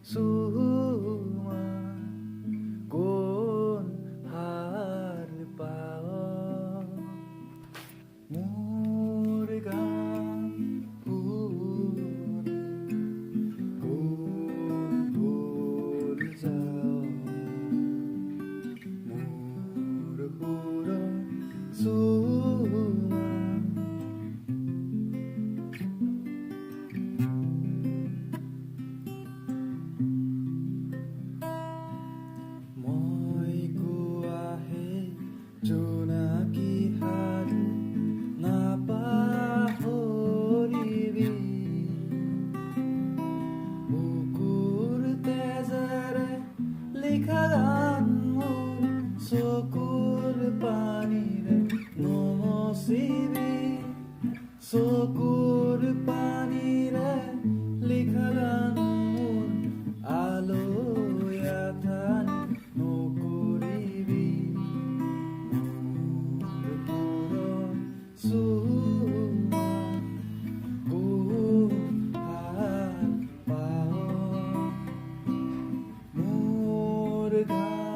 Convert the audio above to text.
সুমা কোন হাৰ পাও মোৰ গান শুনি কোন ভোৰ যাও মোৰ সুৰ সুমা মই কোৱাহে জোনাকী হাৰু নাপাহৰিবি বুকুৰ তেজেৰে লিখা গান মোৰ চকুৰ পানীৰে নমচিবি চকুৰ পানীৰে লিখা গান মোৰ আলৈ আথানি নকৰিবি মোৰ সুৰ সুমা কোন হাত পাৱ মোৰ গান